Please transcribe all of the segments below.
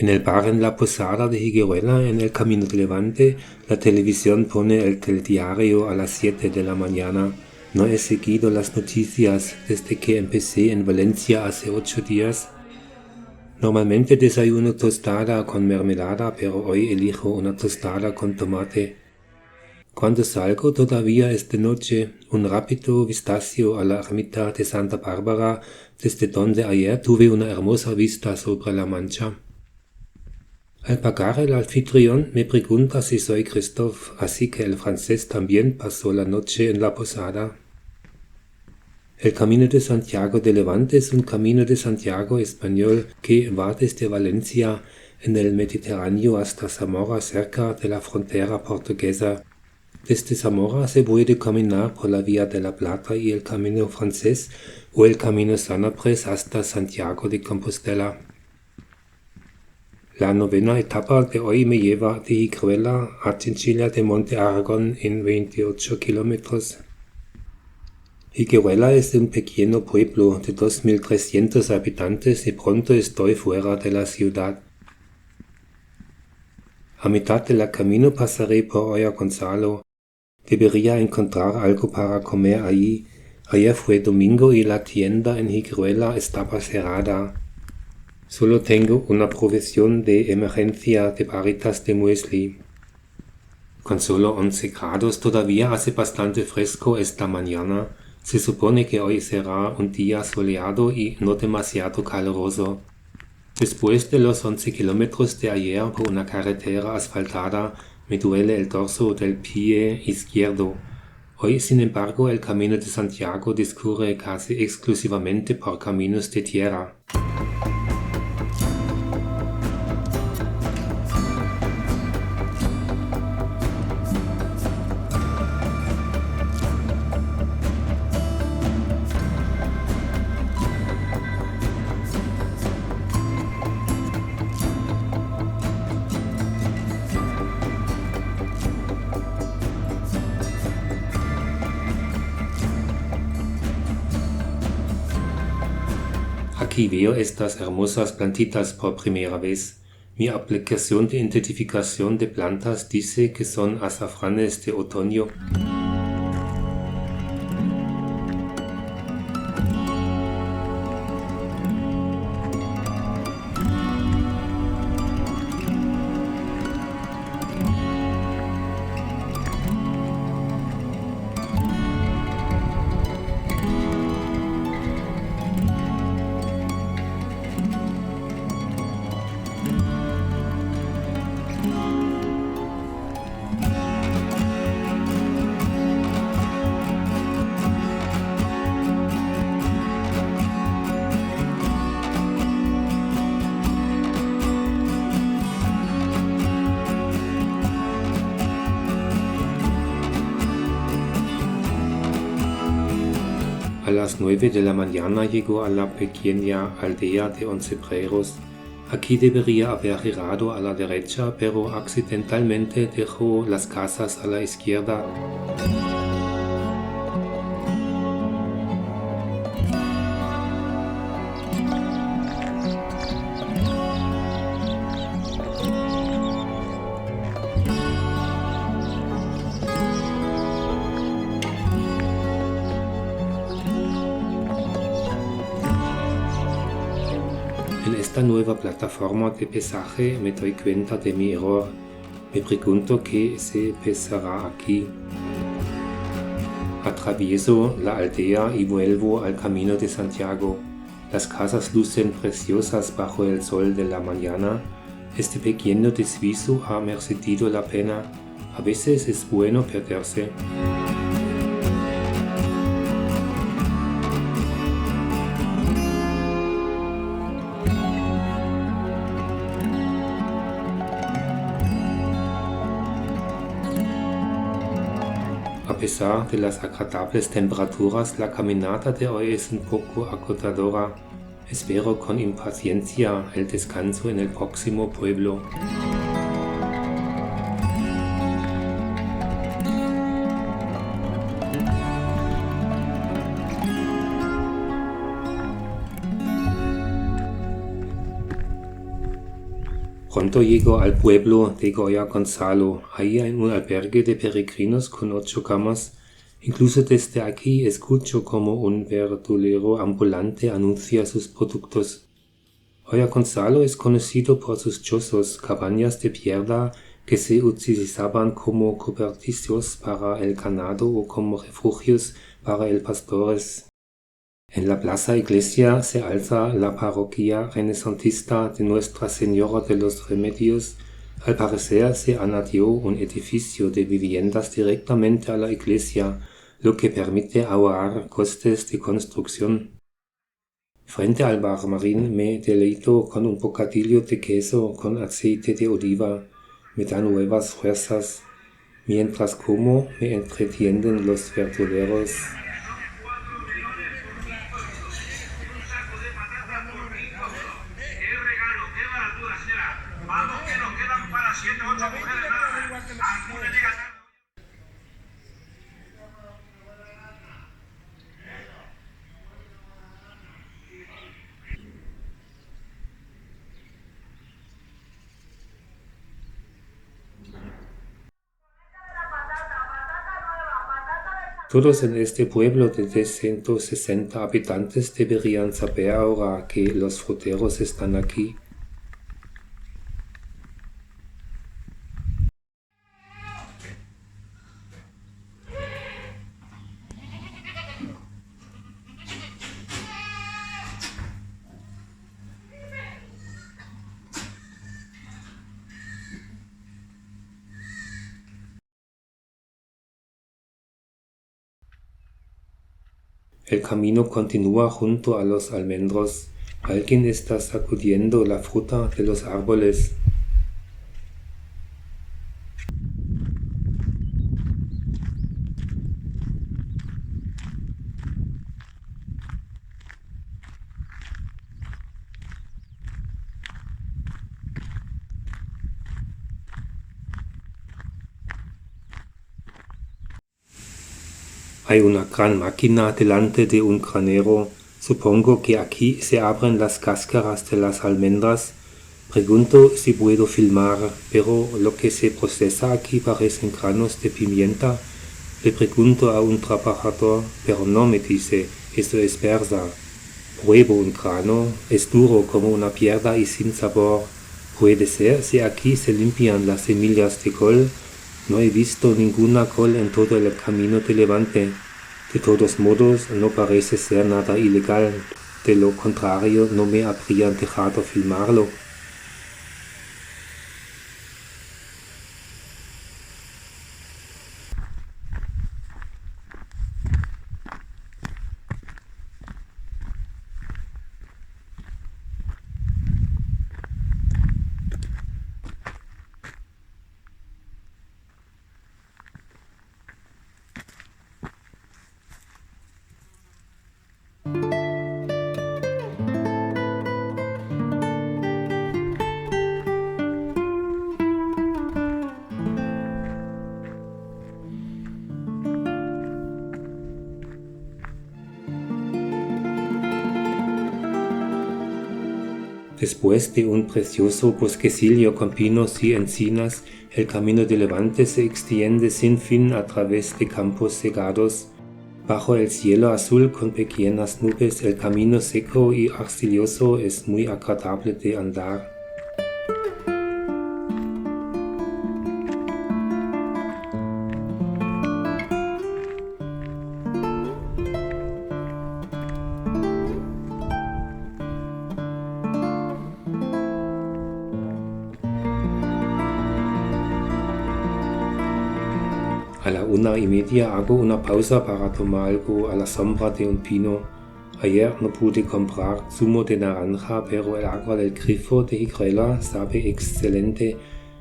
En el bar en la Posada de Higueruela, en el Camino de Levante, la televisión pone el telediario a las 7 de la mañana. No he seguido las noticias desde que empecé en Valencia hace 8 días. Normalmente desayuno tostada con mermelada, pero hoy elijo una tostada con tomate. Cuando salgo todavía es de noche, un rápido vistazo a la ermita de Santa Bárbara, desde donde ayer tuve una hermosa vista sobre la Mancha. Al pagar el anfitrión me pregunta si soy Christoph, así que el francés también pasó la noche en la posada. El Camino de Santiago de Levante es un camino de Santiago español que va desde Valencia en el Mediterráneo hasta Zamora, cerca de la frontera portuguesa. Desde Zamora se puede caminar por la Vía de la Plata y el Camino francés o el Camino Sanabres hasta Santiago de Compostela. La novena etapa de hoy me lleva de Higueruela a Chinchilla de Monte Aragón en 28 kilómetros. Higueruela es un pequeño pueblo de 2.300 habitantes y pronto estoy fuera de la ciudad. A mitad del camino pasaré por Olla Gonzalo. Debería encontrar algo para comer allí. Ayer fue domingo y la tienda en Higueruela estaba cerrada. Solo tengo una provisión de emergencia de barritas de muesli. Con solo 11 grados todavía hace bastante fresco esta mañana. Se supone que hoy será un día soleado y no demasiado caluroso. Después de los 11 kilómetros de ayer por una carretera asfaltada, me duele el dorso del pie izquierdo. Hoy, sin embargo, el Camino de Santiago discurre casi exclusivamente por caminos de tierra. Aquí veo estas hermosas plantitas por primera vez. Mi aplicación de identificación de plantas dice que son azafranes de otoño. A las 9 de la mañana llegó a la pequeña aldea de Oncepreros. Aquí debería haber girado a la derecha, pero accidentalmente dejó las casas a la izquierda. En esta nueva plataforma de pesaje me doy cuenta de mi error. Me pregunto qué se pesará aquí. Atravieso la aldea y vuelvo al Camino de Santiago. Las casas lucen preciosas bajo el sol de la mañana. Este pequeño desvío ha merecido la pena. A veces es bueno perderse. A pesar de las agradables temperaturas, la caminata de hoy es un poco agotadora. Espero con impaciencia el descanso en el próximo pueblo. Pronto llegó al pueblo de Goya Gonzalo. Ahí hay un albergue de peregrinos con 8 camas. Incluso desde aquí escucho como un verdulero ambulante anuncia sus productos. Goya Gonzalo es conocido por sus chozos, cabañas de piedra que se utilizaban como coberticios para el ganado o como refugios para los pastores. En la plaza iglesia se alza la parroquia renacentista de Nuestra Señora de los Remedios. Al parecer se añadió un edificio de viviendas directamente a la iglesia, lo que permite ahorrar costes de construcción. Frente al bar Marín me deleito con un bocadillo de queso con aceite de oliva. Me da nuevas fuerzas. Mientras como, me entretienen los verduleros. Todos en este pueblo de 160 habitantes deberían saber ahora que los fruteros están aquí. El camino continúa junto a los almendros. Alguien está sacudiendo la fruta de los árboles. Hay una gran máquina delante de un granero. Supongo que aquí se abren las cáscaras de las almendras. Pregunto si puedo filmar, pero lo que se procesa aquí parecen granos de pimienta. Le pregunto a un trabajador, pero no me dice, eso es berza. Pruebo un grano, es duro como una piedra y sin sabor. Puede ser si aquí se limpian las semillas de col. No he visto ninguna col en todo el camino de Levante. De todos modos, no parece ser nada ilegal. De lo contrario, no me habrían dejado filmarlo. Después de un precioso bosquecillo con pinos y encinas, el camino de Levante se extiende sin fin a través de campos segados. Bajo el cielo azul con pequeñas nubes, el camino seco y arcilloso es muy agradable de andar. A la 1:30 hago una pausa para tomar algo a la sombra de un pino. Ayer no pude comprar zumo de naranja, pero el agua del grifo de Igrela sabe excelente.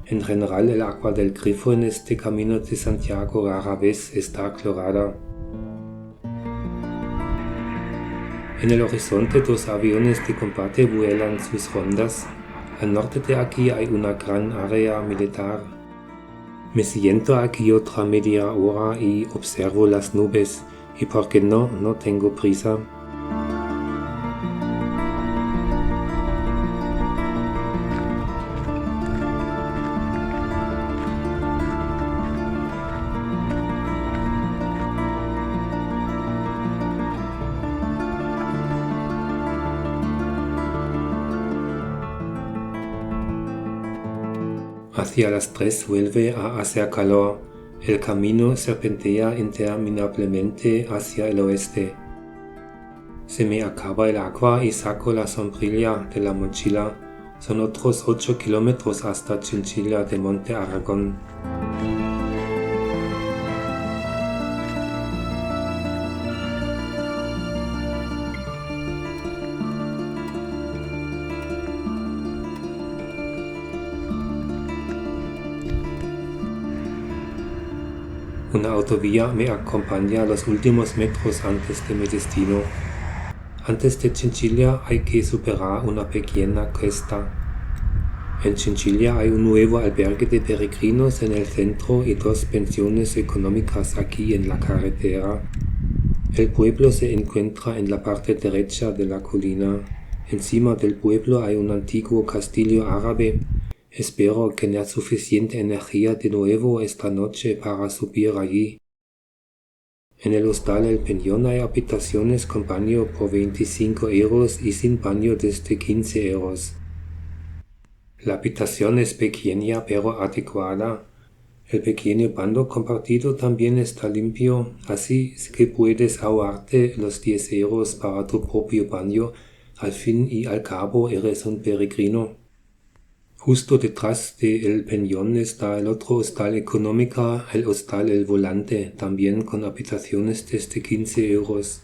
En general, el agua del grifo en este camino de Santiago rara vez está clorada. En el horizonte 2 aviones de combate vuelan sus rondas. Al norte de aquí hay una gran área militar. Me siento aquí otra media hora y observo las nubes, y porque no tengo prisa. Hacia las 3 vuelve a hacer calor. El camino serpentea interminablemente hacia el oeste. Se me acaba el agua y saco la sombrilla de la mochila. Son otros 8 kilómetros hasta Chinchilla de Monte Aragón. Una autovía me acompaña los últimos metros antes de mi destino. Antes de Chinchilla hay que superar una pequeña cuesta. En Chinchilla hay un nuevo albergue de peregrinos en el centro y 2 pensiones económicas aquí en la carretera. El pueblo se encuentra en la parte derecha de la colina. Encima del pueblo hay un antiguo castillo árabe. Espero tener suficiente energía de nuevo esta noche para subir allí. En el hostal El Peñón hay habitaciones con baño por 25 euros y sin baño desde 15 euros. La habitación es pequeña pero adecuada. El pequeño baño compartido también está limpio, así que puedes ahorrarte los 10 euros para tu propio baño. Al fin y al cabo eres un peregrino. Justo detrás de El Peñón está el otro hostal económico, el hostal El Volante, también con habitaciones desde 15 euros.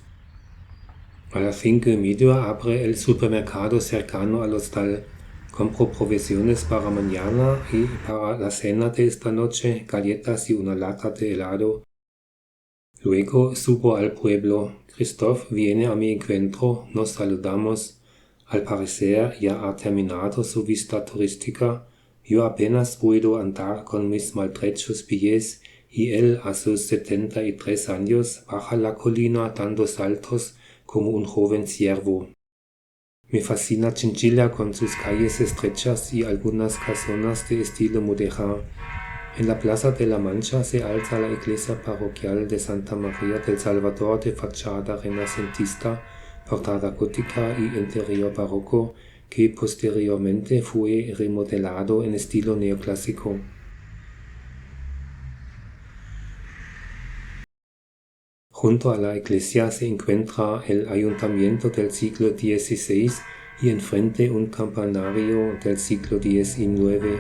A las 5:30 abre el supermercado cercano al hostal. Compro provisiones para mañana y para la cena de esta noche, galletas y una lata de helado. Luego subo al pueblo. Christoph viene a mi encuentro, nos saludamos. Al parecer ya ha terminado su visita turística. Yo apenas puedo andar con mis maltrechos pies y él a sus 73 años baja la colina dando saltos como un joven ciervo. Me fascina Chinchilla con sus calles estrechas y algunas casonas de estilo mudéjar. En la Plaza de la Mancha se alza la iglesia parroquial de Santa María del Salvador de fachada renacentista, portada gótica y interior barroco, que posteriormente fue remodelado en estilo neoclásico. Junto a la iglesia se encuentra el ayuntamiento del siglo XVI y enfrente un campanario del siglo XIX.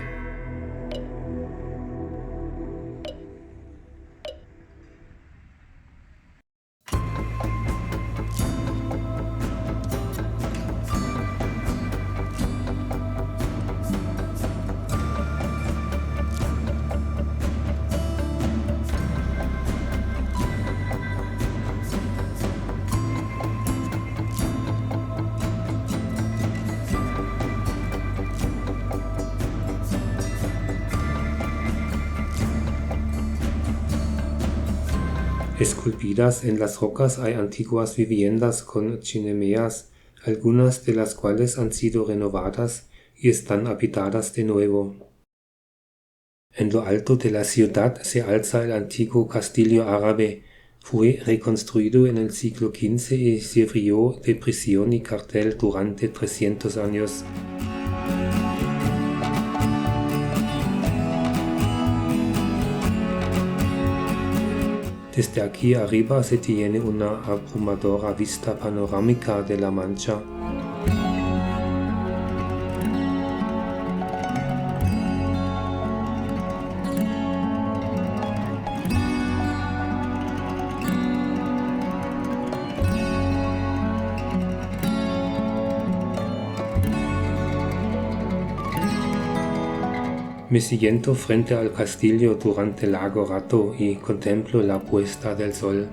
Esculpidas en las rocas hay antiguas viviendas con chimeneas, algunas de las cuales han sido renovadas y están habitadas de nuevo. En lo alto de la ciudad se alza el antiguo castillo árabe. Fue reconstruido en el siglo XV y sirvió de prisión y cuartel durante 300 años. Desde aquí arriba se tiene una abrumadora vista panorámica de la Mancha. Me siento frente al castillo durante largo rato y contemplo la puesta del sol.